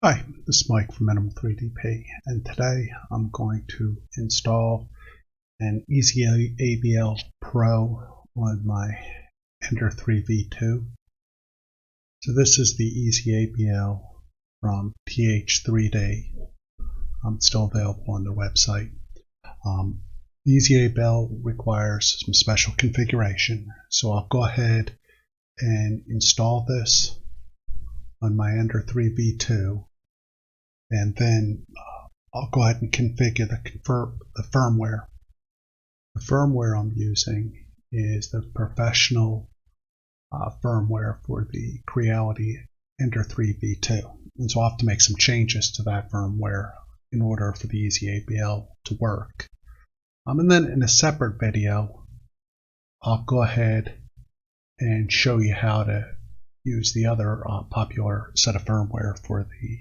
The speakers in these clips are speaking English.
Hi, this is Mike from Minimal 3DP, and today I'm going to install an EZABL Pro on my Ender 3 V2. So this is the EZABL from TH3D. It's still available on their website. The EZABL requires some special configuration, so I'll go ahead and install this on my Ender 3 V2. And then I'll go ahead and configure the firmware. The firmware I'm using is the professional firmware for the Creality Ender 3 V2. And so I'll have to make some changes to that firmware in order for the EZABL to work. And then in a separate video, I'll go ahead and show you how to use the other popular set of firmware for the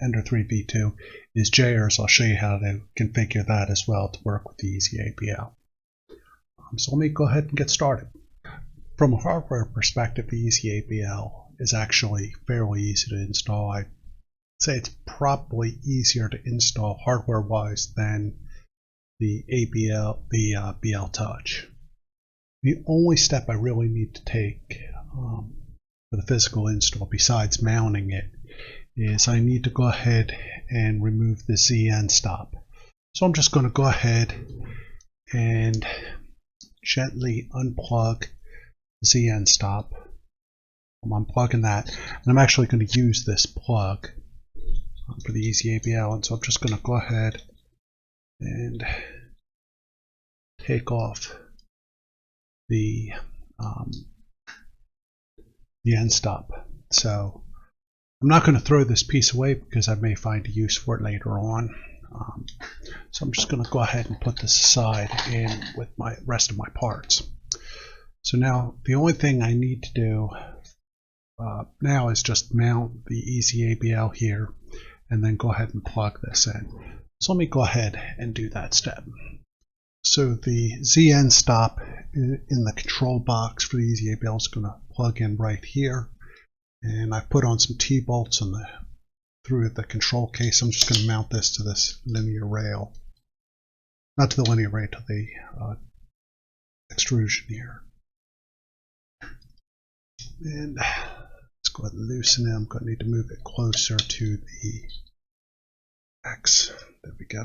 Ender 3 V2 is JARS. I'll show you how to configure that as well to work with the EZABL. So let me go ahead and get started. From a hardware perspective, the EZABL is actually fairly easy to install. I'd say it's probably easier to install hardware-wise than the BL Touch. The only step I really need to take for the physical install, besides mounting it, is I need to go ahead and remove the ZN stop. So I'm just going to go ahead and gently unplug the ZN stop. I'm unplugging that, and I'm actually going to use this plug for the EZABL, and so I'm just going to go ahead and take off the end stop. So I'm not going to throw this piece away because I may find a use for it later on. So I'm just going to go ahead and put this aside in with my rest of my parts. So now the only thing I need to do now is just mount the EZABL here and then go ahead and plug this in. So let me go ahead and do that step. So the ZN stop in the control box for the EZABL is going to plug in right here. And I've put on some T-bolts through the control case. I'm just going to mount this to this linear rail. Not to the linear rail, to the extrusion here. And let's go ahead and loosen it. I'm going to need to move it closer to the X. There we go.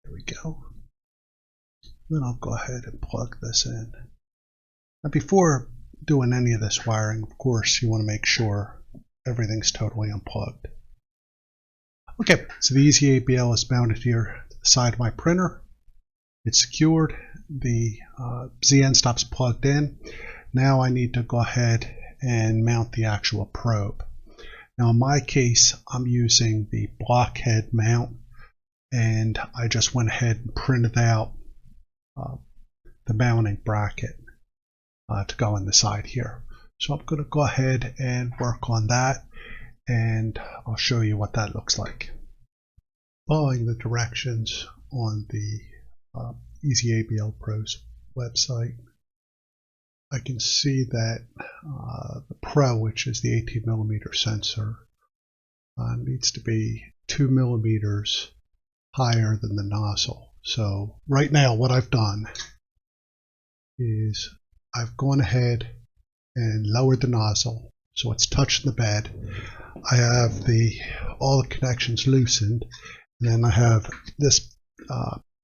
There we go. Then I'll go ahead and plug this in. Now before doing any of this wiring, of course, you want to make sure everything's totally unplugged. Okay, so the EZABL is mounted here to the side of my printer. It's secured. The ZN stop's plugged in. Now I need to go ahead and mount the actual probe. Now in my case, I'm using the blockhead mount, and I just went ahead and printed out the mounting bracket to go in the side here. So I'm going to go ahead and work on that, and I'll show you what that looks like. Following the directions on the EZABL Pro's website, I can see that the Pro, which is the 18mm sensor, needs to be 2 millimeters higher than the nozzle. So right now what I've done is I've gone ahead and lowered the nozzle so it's touching the bed. I have all the connections loosened, and then I have this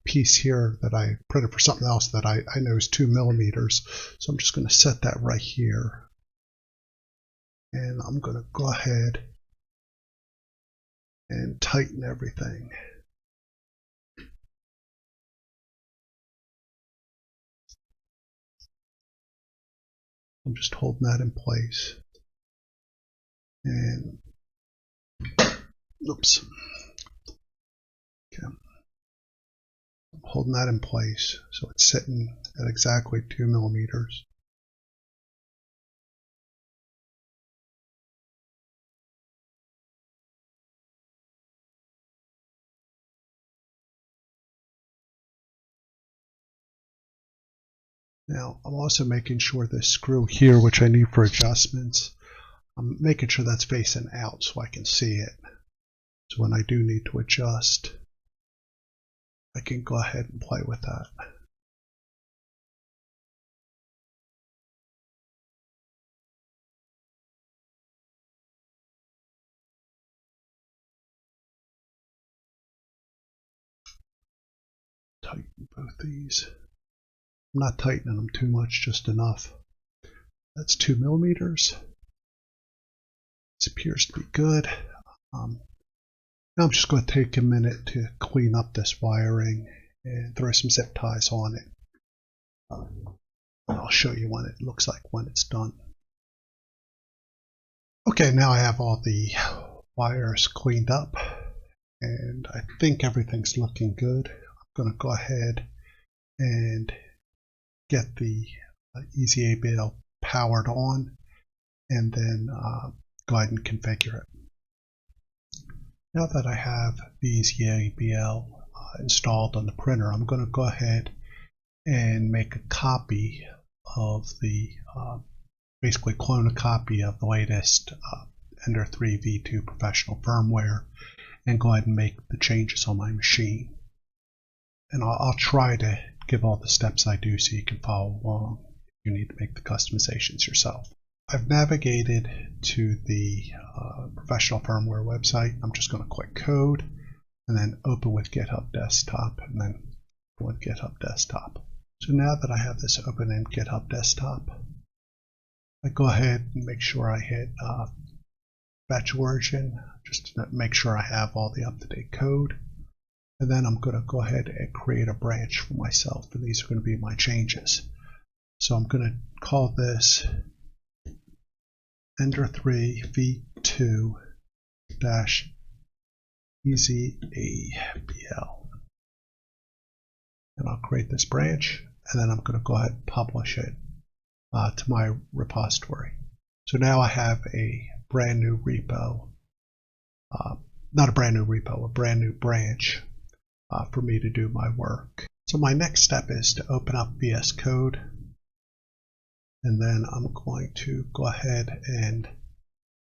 piece here that I printed for something else that I know is 2 millimeters. So I'm just going to set that right here, and I'm going to go ahead and tighten everything. I'm just holding that in place, and oops, okay. I'm holding that in place so it's sitting at exactly 2 millimeters. Now I'm also making sure this screw here, which I need for adjustments, I'm making sure that's facing out so I can see it. So when I do need to adjust, I can go ahead and play with that. Tighten both these. I'm not tightening them too much, just enough. That's 2 millimeters. This appears to be good. Now I'm just going to take a minute to clean up this wiring and throw some zip ties on it. And I'll show you what it looks like when it's done. Okay, now I have all the wires cleaned up and I think everything's looking good. I'm going to go ahead and get the EZABL powered on and then go ahead and configure it. Now that I have the EZABL installed on the printer, I'm going to go ahead and make a copy of the, basically clone a copy of the latest Ender 3 V2 professional firmware and go ahead and make the changes on my machine. And I'll try to give all the steps I do so you can follow along if you need to make the customizations yourself. I've navigated to the professional firmware website. I'm just going to click code and then open with GitHub Desktop and then go with GitHub Desktop. So now that I have this open in GitHub Desktop, I go ahead and make sure I hit fetch origin just to make sure I have all the up-to-date code. And then I'm going to go ahead and create a branch for myself, and these are going to be my changes. So I'm going to call this Ender 3 V2 EZABL. And I'll create this branch, and then I'm going to go ahead and publish it to my repository. So now I have a brand new repo, not a brand new repo, a brand new branch for me to do my work. So my next step is to open up VS Code, and then I'm going to go ahead and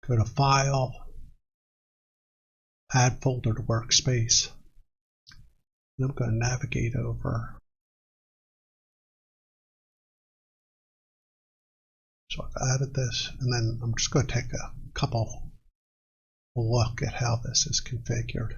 go to File, Add Folder to Workspace, and I'm going to navigate over. So I've added this, and then I'm just going to take a couple look at how this is configured.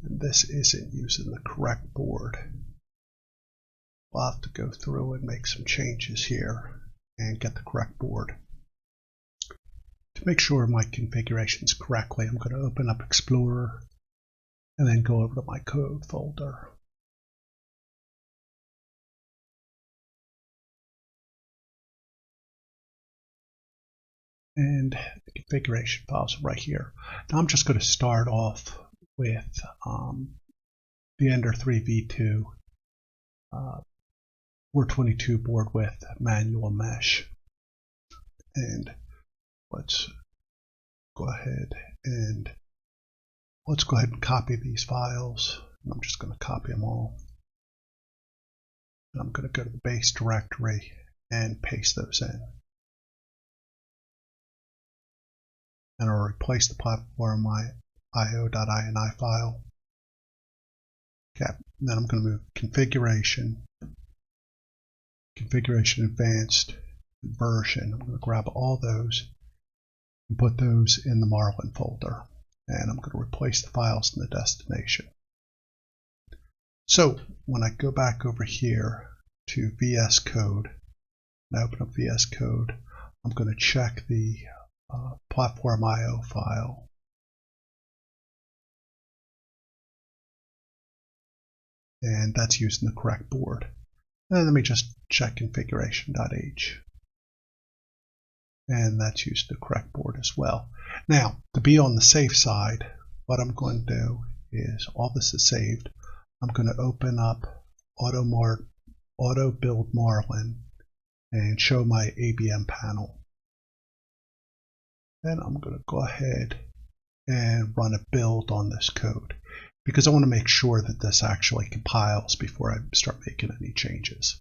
And this isn't using the correct board. We'll have to go through and make some changes here and get the correct board. To make sure my configuration is correctly, I'm going to open up Explorer and then go over to my code folder. And the configuration files are right here. Now I'm just going to start off with the Ender 3 V2 422 board with manual mesh. And let's go ahead and copy these files. I'm just going to copy them all. And I'm going to go to the base directory and paste those in. And I'll replace the platform io.ini file. Okay, and then I'm going to move configuration advanced, version. I'm going to grab all those and put those in the Marlin folder. And I'm going to replace the files in the destination. So when I go back over here to VS Code and open up VS Code, I'm going to check the platform IO file. And that's using the correct board. And let me just check configuration.h. And that's used the correct board as well. Now, to be on the safe side, what I'm going to do is, all this is saved, I'm going to open up Auto Build Marlin and show my ABM panel. Then I'm going to go ahead and run a build on this code because I want to make sure that this actually compiles before I start making any changes.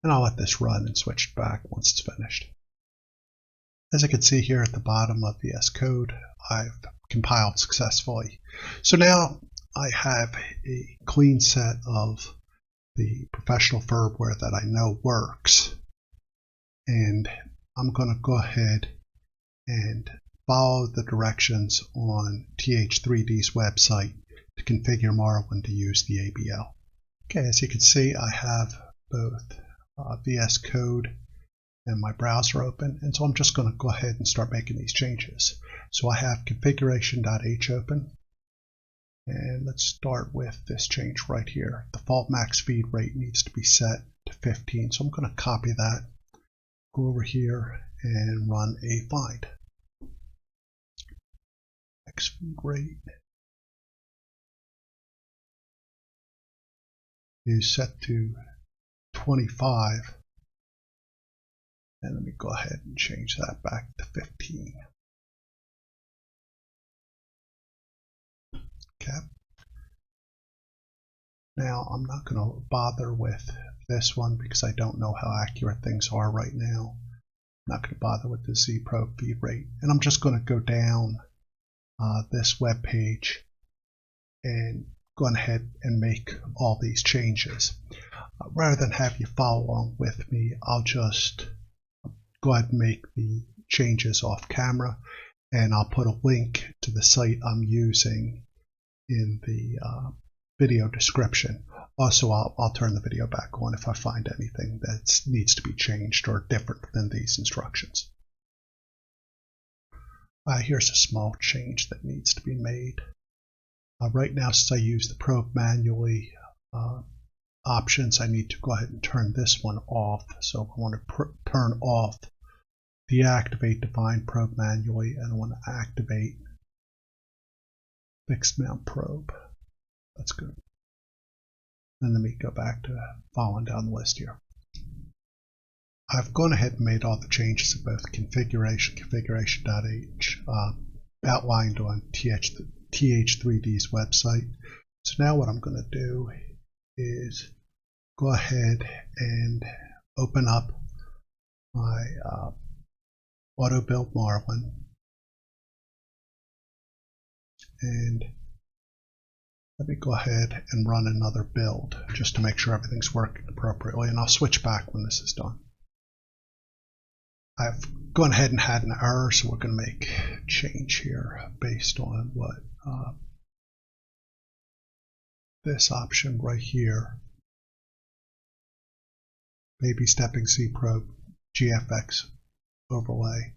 And I'll let this run and switch back once it's finished. As I can see here at the bottom of VS Code, I've compiled successfully. So now I have a clean set of the professional firmware that I know works. And I'm going to go ahead and follow the directions on TH3D's website to configure Marlin to use the ABL. Okay, as you can see, I have both VS Code and my browser open, and so I'm just going to go ahead and start making these changes. So I have configuration.h open, and let's start with this change right here. Default max feed rate needs to be set to 15, so I'm going to copy that, go over here and run a find. Max feed rate is set to 25, and let me go ahead and change that back to 15. Okay. Now I'm not going to bother with this one because I don't know how accurate things are right now. I'm not going to bother with the ZPro feed rate, and I'm just going to go down this web page and go ahead and make all these changes. Rather than have you follow along with me, I'll just go ahead and make the changes off camera, and I'll put a link to the site I'm using in the video description. Also, I'll turn the video back on if I find anything that needs to be changed or different than these instructions. Here's a small change that needs to be made. Right now, since I use the probe manually options, I need to go ahead and turn this one off. So I want to turn off deactivate define probe manually, and I want to activate fixed mount probe. That's good. And let me go back to following down the list here. I've gone ahead and made all the changes in both configuration.h outlined on TH3D's website. So now what I'm going to do is go ahead and open up my auto build Marlin, and let me go ahead and run another build just to make sure everything's working appropriately, and I'll switch back when this is done. I've gone ahead and had an error, so we're going to make a change here based on what this option right here, baby stepping ZPro GFX overlay.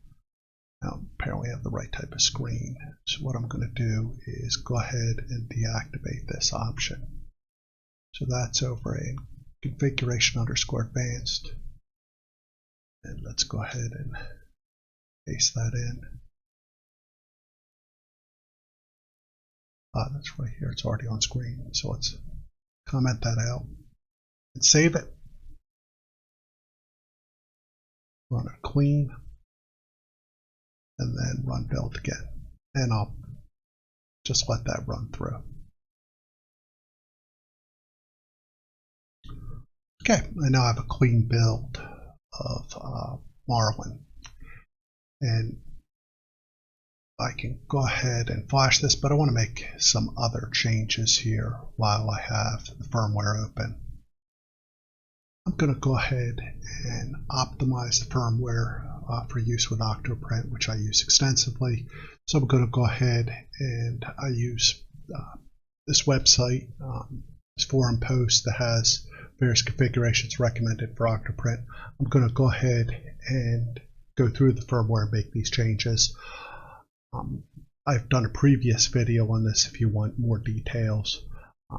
Now apparently I have the right type of screen, so what I'm going to do is go ahead and deactivate this option. So that's over in configuration_advanced, and let's go ahead and paste that in. That's right here, it's already on screen, so let's comment that out and save it. Run it clean, and then run build again, and I'll just let that run through. Okay, I now have a clean build of Marlin, and I can go ahead and flash this, but I want to make some other changes here while I have the firmware open. I'm going to go ahead and optimize the firmware for use with Octoprint, which I use extensively. So I'm going to go ahead and I use this website, this forum post that has various configurations recommended for Octoprint. I'm going to go ahead and go through the firmware and make these changes. I've done a previous video on this if you want more details.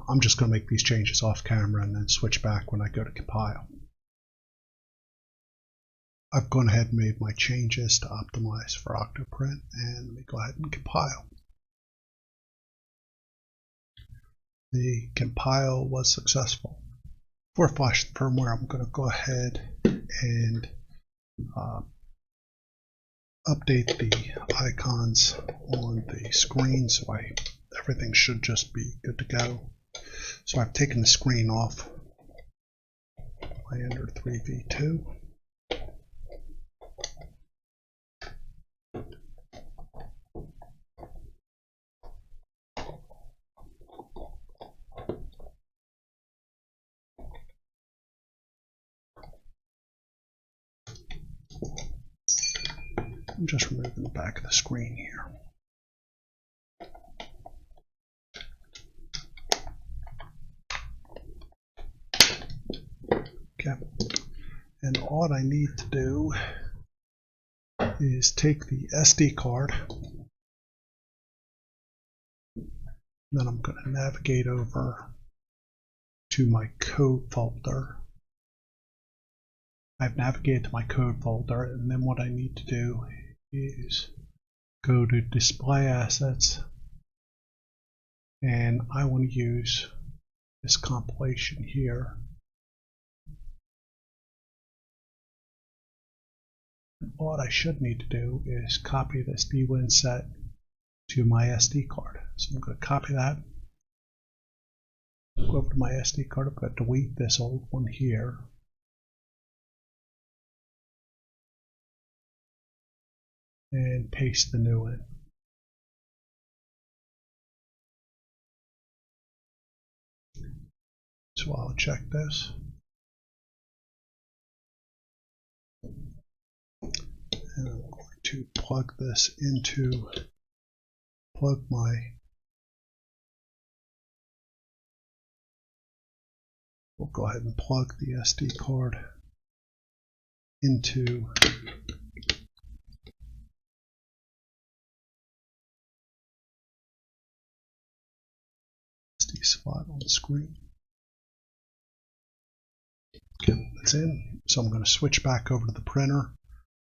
I'm just going to make these changes off camera and then switch back when I go to compile. I've gone ahead and made my changes to optimize for Octoprint, and let me go ahead and compile. The compile was successful. Before I flash the firmware, I'm going to go ahead and update the icons on the screen, so everything should just be good to go. So I've taken the screen off my Ender 3v2. I'm just removing the back of the screen here. Okay, and all I need to do is take the SD card, then I'm going to navigate over to my code folder. I've navigated to my code folder, and then what I need to do is go to Display Assets, and I want to use this compilation here. And what I should need to do is copy this dwin set to my SD card. So I'm going to copy that, go over to my SD card, I'm going to delete this old one here. And paste the new in. So I'll check this. And I'm going to plug this into, we'll go ahead and plug the SD card into SD slot on the screen. Okay, that's in. So I'm going to switch back over to the printer,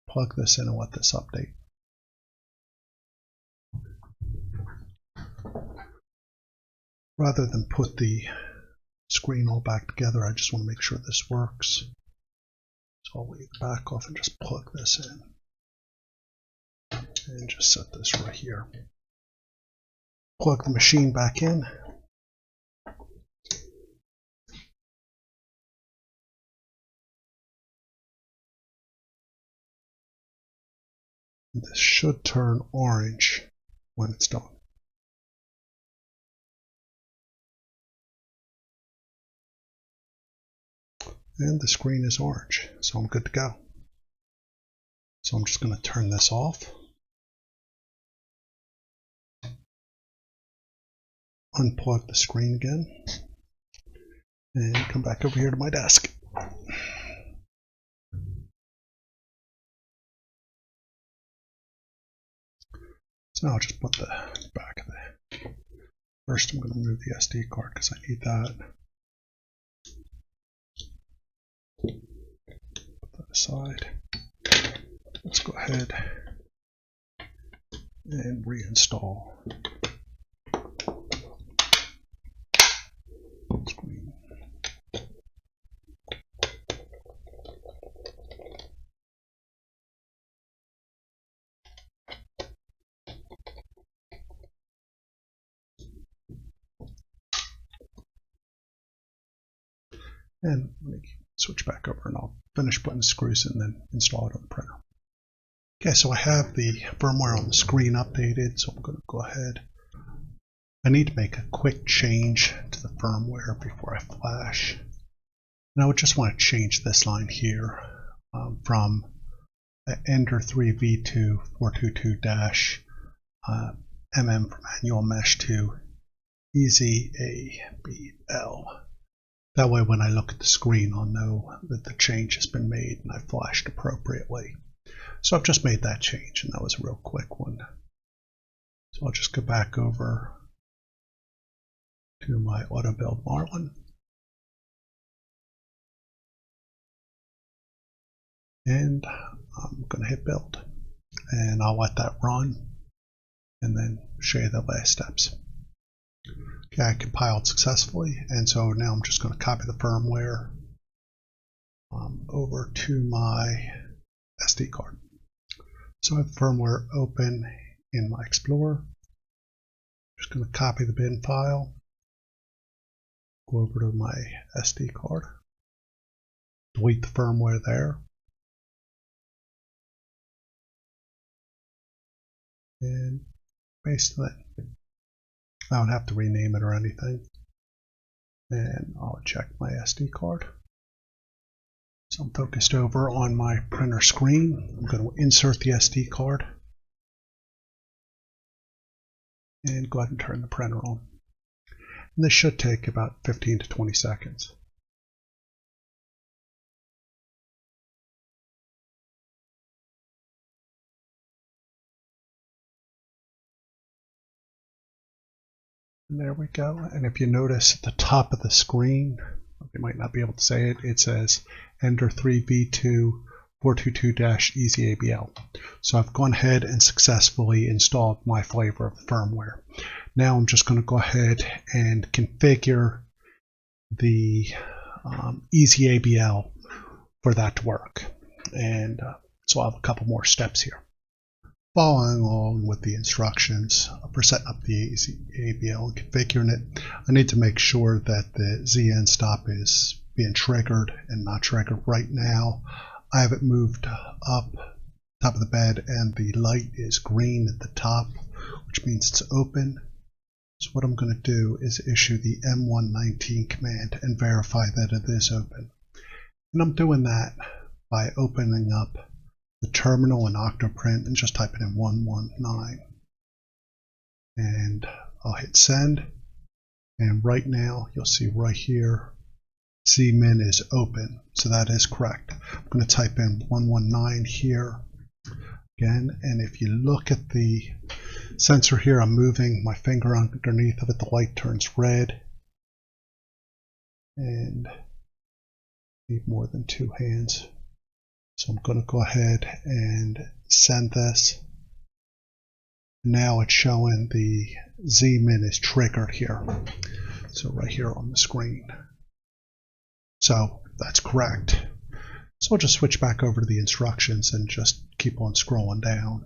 plug this in, and let this update. Rather than put the screen all back together, I just want to make sure this works. So I'll leave the back off and just plug this in. And just set this right here. Plug the machine back in. This should turn orange when it's done. And the screen is orange, so I'm good to go. So I'm just going to turn this off. Unplug the screen again. And come back over here to my desk. So now I'll just put the back of the... First I'm going to remove the SD card because I need that. Put that aside. Let's go ahead and reinstall screen. And let me switch back over and I'll finish putting the screws in and then install it on the printer. Okay, so I have the firmware on the screen updated, so I'm going to go ahead. I need to make a quick change to the firmware before I flash. And I would just want to change this line here from Ender 3v2 422-mm for manual mesh to EZABL. That way when I look at the screen, I'll know that the change has been made and I flashed appropriately. So I've just made that change, and that was a real quick one. So I'll just go back over to my auto build Marlin. And I'm going to hit build. And I'll let that run and then show you the last steps. Okay, I compiled successfully, and so now I'm just going to copy the firmware over to my SD card. So I have firmware open in my Explorer. Just going to copy the bin file, go over to my SD card, delete the firmware there, and paste it in. I don't have to rename it or anything. And I'll check my SD card. So I'm focused over on my printer screen. I'm going to insert the SD card and go ahead and turn the printer on. And this should take about 15 to 20 seconds. And there we go. And if you notice at the top of the screen, you might not be able to say it, it says Ender 3V2 422-EZABL. So I've gone ahead and successfully installed my flavor of the firmware. Now I'm just going to go ahead and configure the EZABL for that to work. And so I'll have a couple more steps here. Following along with the instructions for setting up the EZABL and configuring it, I need to make sure that the ZN stop is being triggered and not triggered. Right now I have it moved up top of the bed and the light is green at the top, which means it's open. So what I'm going to do is issue the M119 command and verify that it is open. And I'm doing that by opening up the terminal in Octoprint and just typing in 119. And I'll hit send. And right now you'll see right here Zmin is open. So that is correct. I'm going to type in 119 here again. And if you look at the sensor here, I'm moving my finger underneath of it. The light turns red. And need more than two hands. So I'm going to go ahead and send this. Now it's showing the Zmin is triggered here. So right here on the screen. So that's correct. So I'll just switch back over to the instructions and just keep on scrolling down.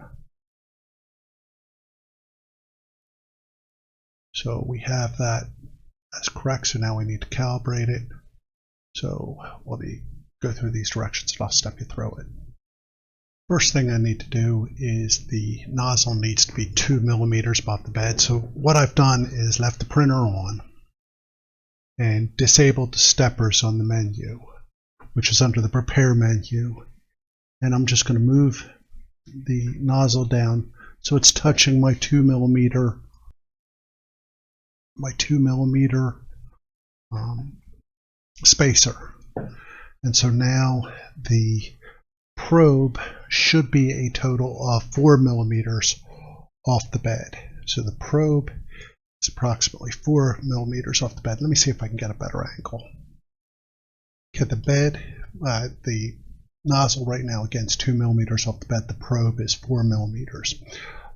So we have that as correct. So now we need to calibrate it. So we'll go through these directions and I'll step you through it. First thing I need to do is the nozzle needs to be 2 millimeters above the bed. So what I've done is left the printer on and disabled the steppers on the menu, which is under the prepare menu. And I'm just going to move the nozzle down so it's touching my 2 millimeter spacer. And so now the probe should be a total of 4 millimeters off the bed. So the probe is approximately 4 millimeters off the bed. Let me see if I can get a better angle. Okay, the bed, the nozzle right now again is 2 millimeters off the bed. The probe is 4 millimeters.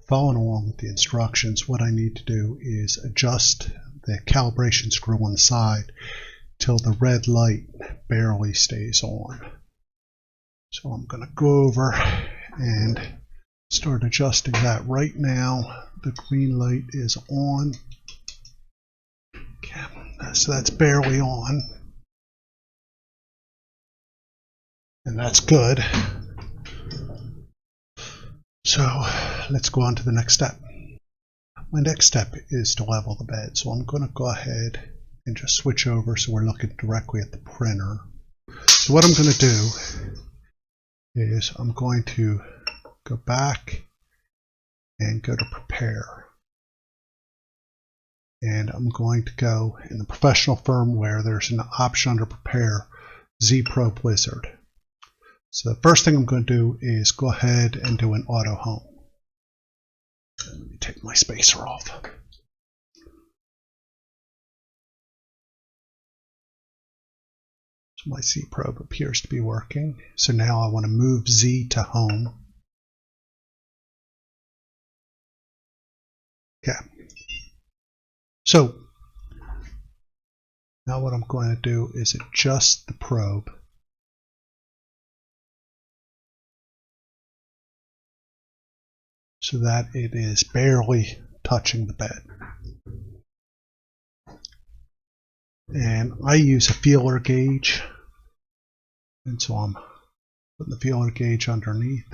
Following along with the instructions, what I need to do is adjust the calibration screw on the side till the red light barely stays on. So I'm going to go over and start adjusting that. Right now the green light is on. Okay, so that's barely on. And that's good. So let's go on to the next step. My next step is to level the bed. So I'm going to go ahead and just switch over so we're looking directly at the printer. So what I'm going to do is I'm going to go back and go to prepare. And I'm going to go in the professional firmware, there's an option under prepare, Z Pro Blizzard. So the first thing I'm going to do is go ahead and do an auto home. Let me take my spacer off. So my Z probe appears to be working. So now I want to move Z to home. Okay. So now what I'm going to do is adjust the probe so that it is barely touching the bed. And I use a feeler gauge, and so I'm putting the feeler gauge underneath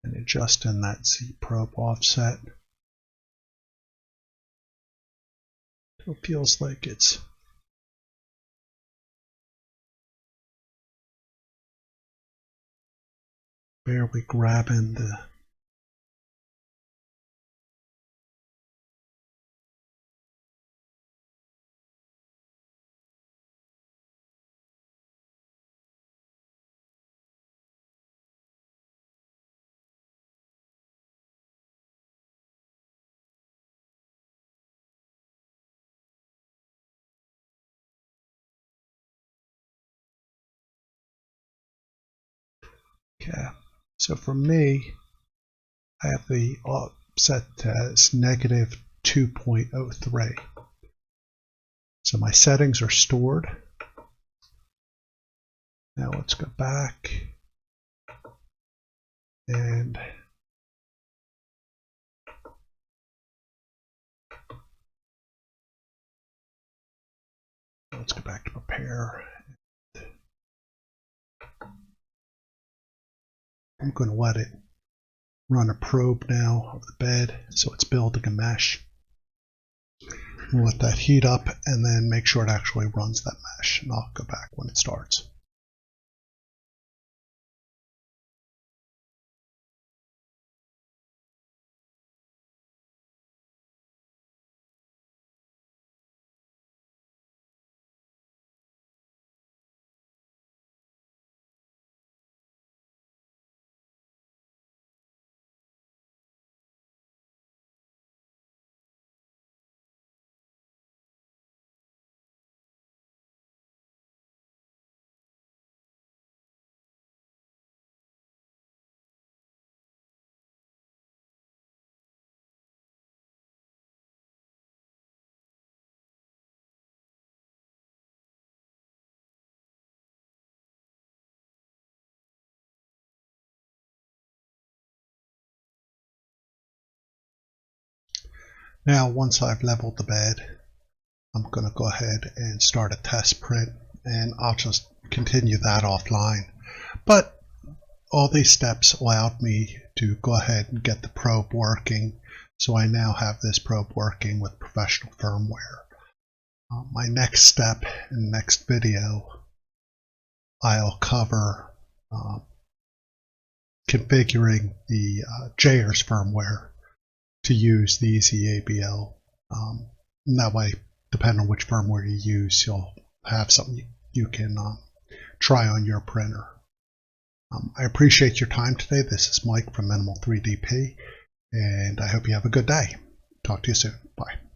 and adjusting that Z probe offset. It feels like it's barely grabbing the Okay, so for me, I have the offset as negative 2.03. So my settings are stored. Now let's go back and let's go back to prepare. I'm going to let it run a probe now of the bed, so it's building a mesh. We'll let that heat up and then make sure it actually runs that mesh, and I'll go back when it starts. Now, once I've leveled the bed, I'm going to go ahead and start a test print, and I'll just continue that offline. But all these steps allowed me to go ahead and get the probe working, so I now have this probe working with professional firmware. My next step in the next video, I'll cover configuring the JR's firmware to use the EZABL. And that way, depending on which firmware you use, you'll have something you can try on your printer. I appreciate your time today. This is Mike from Minimal 3DP, and I hope you have a good day. Talk to you soon. Bye.